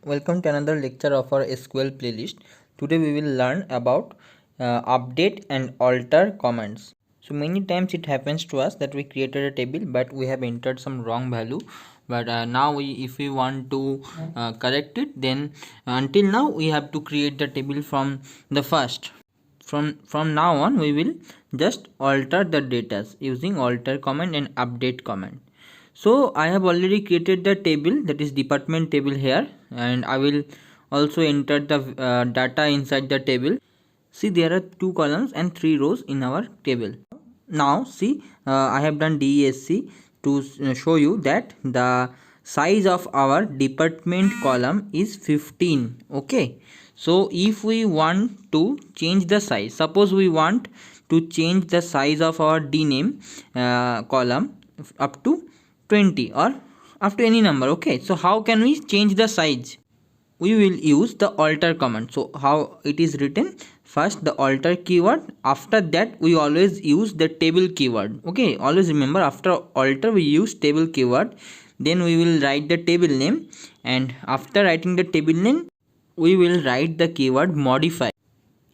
Welcome to another lecture of our SQL playlist. Today we will learn about update and alter commands. So many times it happens to us that we created a table but we have entered some wrong value. But now if we want to correct it, then until now we have to create the table from the first. From now on we will just alter the data using alter command and update command. So I have already created the table, that is department table here, and I will also enter the data inside the table. See, there are 2 columns and 3 rows in our table. Now see, I have done DESC to show you that the size of our department column is 15. Okay, so if we want to change the size, suppose we want to change the size of our dname column up to 20 or up to any number. Okay, so how can we change the size? We will use the alter command. So how it is written? First the alter keyword, after that we always use the table keyword. Okay, always remember, after alter we use table keyword, then we will write the table name, and after writing the table name we will write the keyword modify,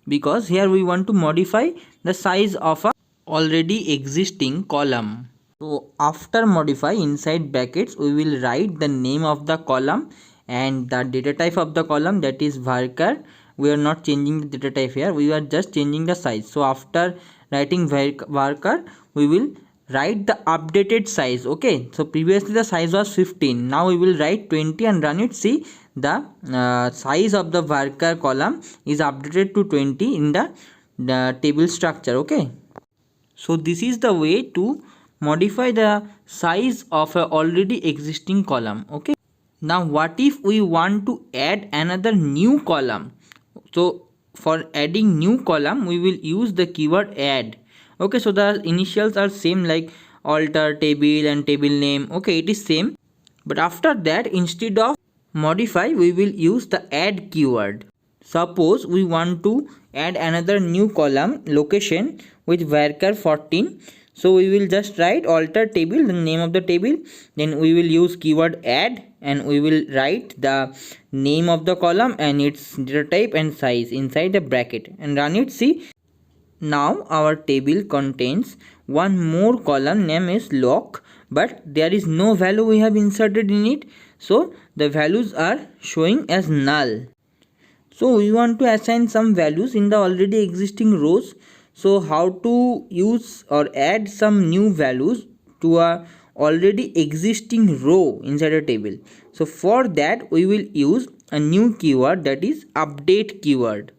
because here we want to modify the size of a already existing column. So after modify, inside brackets we will write the name of the column and the data type of the column, that is varchar. We are not changing the data type here, we are just changing the size. So after writing varchar we will write the updated size. Okay, so previously the size was 15, now we will write 20 and run it. See, the size of the varchar column is updated to 20 in the table structure. Okay, so this is the way to modify the size of a already existing column. Okay, now what if we want to add another new column? So for adding new column we will use the keyword add. Okay, so the initials are same like alter, table and table name. Okay, it is same, but after that instead of modify we will use the add keyword. Suppose we want to add another new column location with varchar 14. So we will just write alter table, the name of the table, then we will use keyword add and we will write the name of the column and its data type and size inside the bracket and run it. See, now our table contains one more column, name is lock, but there is no value we have inserted in it, so the values are showing as null. So we want to assign some values in the already existing rows. So how to use or add some new values to a already existing row inside a table? So for that we will use a new keyword, that is update keyword.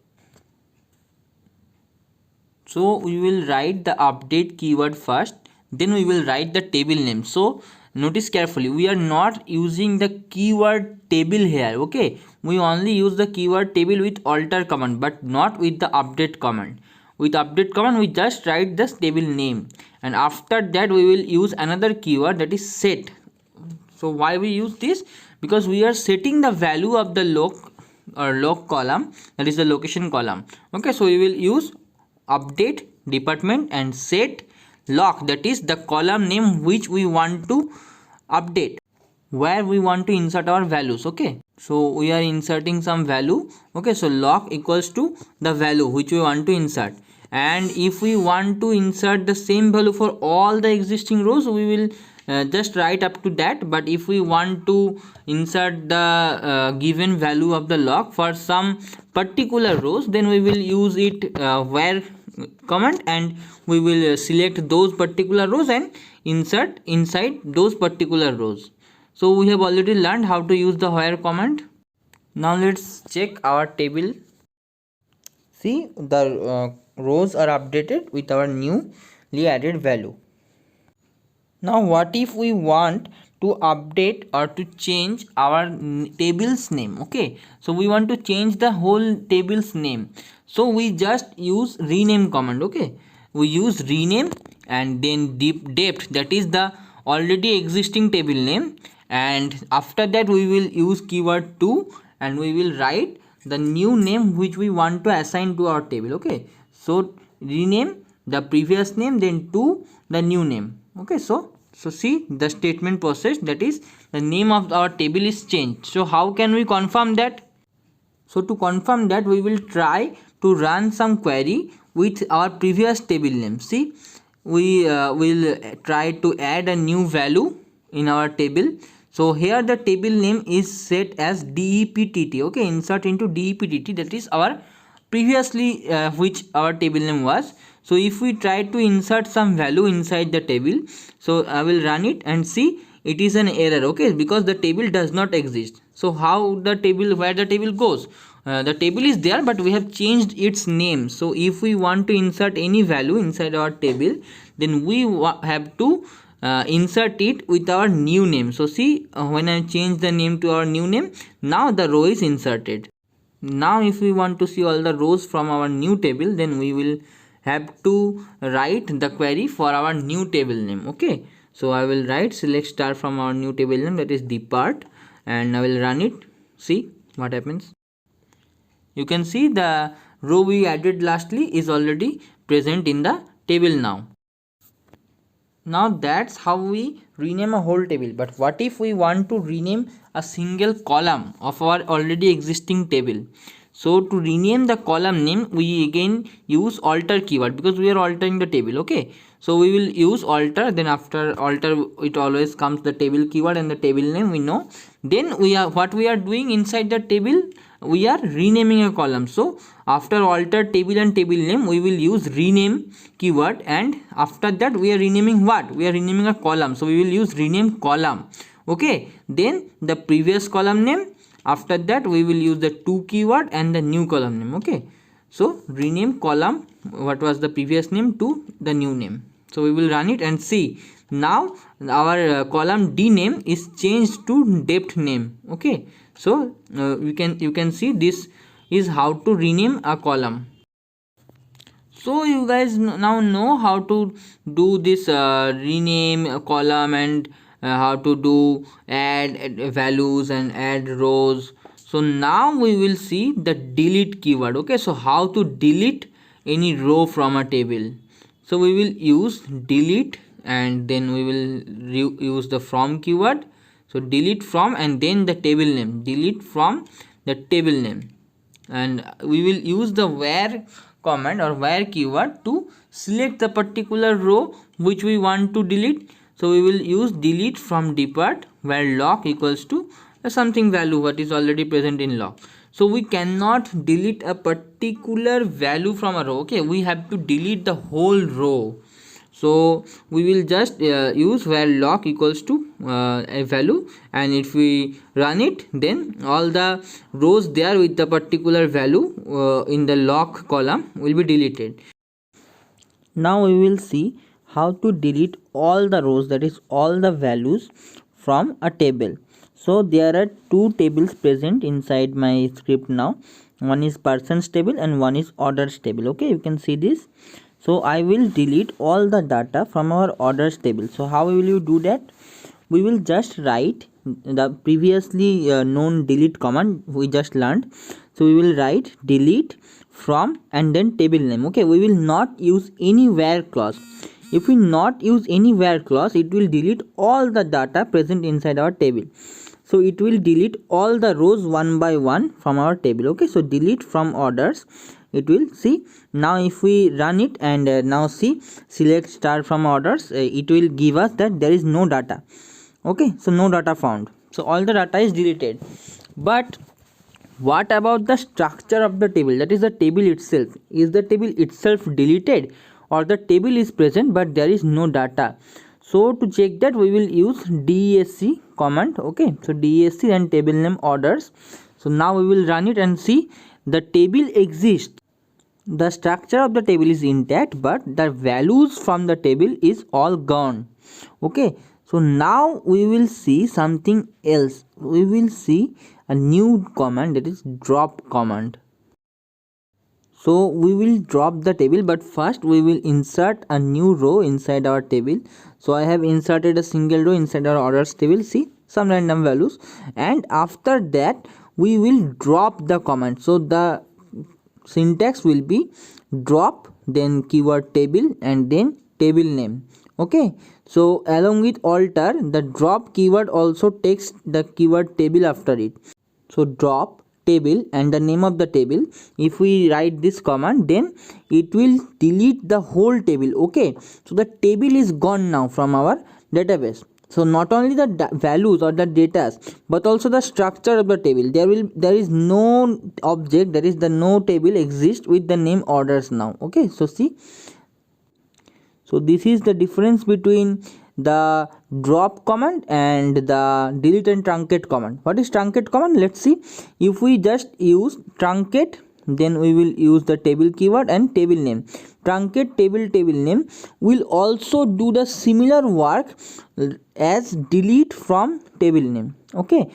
So we will write the update keyword first, then we will write the table name. So notice carefully, we are not using the keyword table here. Okay, we only use the keyword table with alter command but not with the update command. With update command we just write this table name, and after that we will use another keyword, that is set. So why we use this? Because we are setting the value of the loc column, that is the location column. Okay, so we will use update department and set lock, that is the column name which we want to update, where we want to insert our values. Okay, so we are inserting some value. Okay, so lock equals to the value which we want to insert, and if we want to insert the same value for all the existing rows we will just write up to that. But if we want to insert the given value of the lock for some particular rows, then we will use it where command, and we will select those particular rows and insert inside those particular rows. So we have already learned how to use the where command. Now let's check our table. See, the rows are updated with our newly added value. Now what if we want to update or to change our table's name? Okay, so we want to change the whole table's name, so we just use rename command. Okay, we use rename and then depth, that is the already existing table name, and after that we will use keyword to and we will write the new name which we want to assign to our table. Okay, so rename the previous name, then to the new name. Okay, so So see the statement process, that is the name of our table is changed. So how can we confirm that? So to confirm that, we will try to run some query with our previous table name. See, we will try to add a new value in our table. So here the table name is set as DEPTT. Okay, insert into DEPTT, that is our previously which our table name was. So if we try to insert some value inside the table, so I will run it and see it is an error. Okay, because the table does not exist. So how the table, where the table goes, the table is there but we have changed its name. So if we want to insert any value inside our table, then we have to insert it with our new name. So see, when I change the name to our new name, now the row is inserted. Now if we want to see all the rows from our new table, then we will have to write the query for our new table name. Okay, so I will write select star from our new table name, that is depart, and I will run it. See what happens. You can see the row we added lastly is already present in the table now. Now that's how we rename a whole table. But what if we want to rename a single column of our already existing table? So to rename the column name, we again use alter keyword, because we are altering the table. Okay, so we will use alter, then after alter it always comes the table keyword and the table name we know. Then we are, what we are doing inside the table, we are renaming a column. So after alter table and table name, we will use rename keyword, and after that we are renaming what? We are renaming a column, so we will use rename column. Okay, then the previous column name, after that we will use the to keyword and the new column name. Okay, so rename column, what was the previous name, to the new name. So we will run it and see, now our column D name is changed to depth name. Okay, so you can see this is how to rename a column. So you guys now know how to do this rename a column, and how to do add values and add rows. So now we will see the delete keyword. Okay, so how to delete any row from a table. So we will use delete, and then we will use the from keyword. So delete from, and then the table name, delete from the table name, and we will use the where command or where keyword to select the particular row which we want to delete. So we will use delete from depart, where lock equals to something value what is already present in lock. So we cannot delete a particular value from a row. Okay, we have to delete the whole row. So we will just use where lock equals to a value, and if we run it, then all the rows there with the particular value in the lock column will be deleted. Now we will see how to delete all the rows, that is all the values from a table. So there are two tables present inside my script now. One is persons table and one is orders table. Okay, you can see this. So I will delete all the data from our orders table. So how will you do that? We will just write the previously known delete command we just learned. So we will write delete from and then table name. Okay, we will not use any where clause. If we not use any where clause, it will delete all the data present inside our table. So it will delete all the rows one by one from our table. Okay, so delete from orders, it will see. Now if we run it and now see select star from orders, it will give us that there is no data. Okay, so no data found, so all the data is deleted. But what about the structure of the table, that is the table itself? Is the table itself deleted, or the table is present but there is no data? So to check that, we will use DESC command. Okay, so DESC and table name orders. So now we will run it and see the table exists. The structure of the table is intact, but the values from the table is all gone. Okay, so now we will see something else. We will see a new command, that is drop command. So we will drop the table, but first we will insert a new row inside our table. So I have inserted a single row inside our orders table. See, some random values, and after that we will drop the command. So the syntax will be drop, then keyword table, and then table name. Okay, so along with alter, the drop keyword also takes the keyword table after it. So drop table and the name of the table. If we write this command, then it will delete the whole table. Okay, so the table is gone now from our database. So not only the values or the data, but also the structure of the table. There is no object, there is the no table exists with the name orders now. Okay, so see, so this is the difference between the drop command and the delete and truncate command. What is truncate command? Let's see. If we just use truncate, then we will use the table keyword and table name. Truncate table name will also do the similar work as delete from table name. Okay,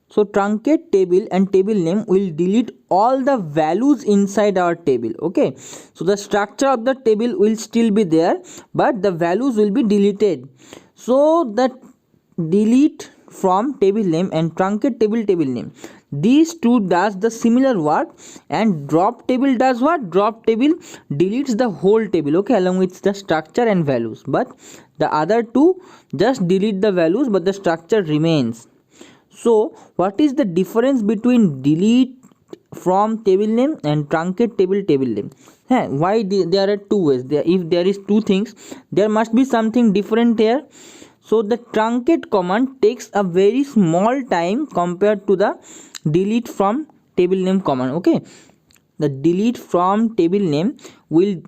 so truncate table and table name will delete all the values inside our table. Okay, so the structure of the table will still be there, but the values will be deleted. So the delete from table name and truncate table name, these two does the similar work, and drop table does what? Drop table deletes the whole table, okay, along with the structure and values, but the other two just delete the values but the structure remains. So what is the difference between delete from table name and truncate table name? Why there are two ways? If there is two things, there must be something different here. So the truncate command takes a very small time compared to the delete from table name command. Okay, the delete from table name will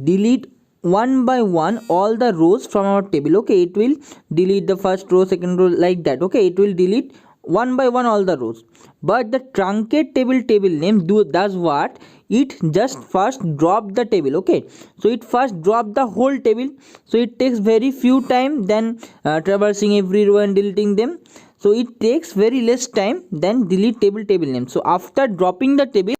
delete one by one all the rows from our table. Okay, it will delete the first row, second row, like that. Okay, it will delete one by one all the rows, but the truncate table name does what? It just first drop the table. Okay, so it first drop the whole table, so it takes very few time than traversing every row and deleting them. So it takes very less time than delete table name. So after dropping the table,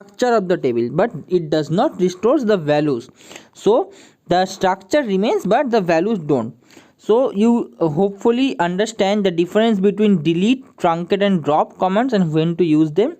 structure of the table, but it does not restores the values. So the structure remains but the values don't. So you hopefully understand the difference between delete, truncate and drop commands and when to use them.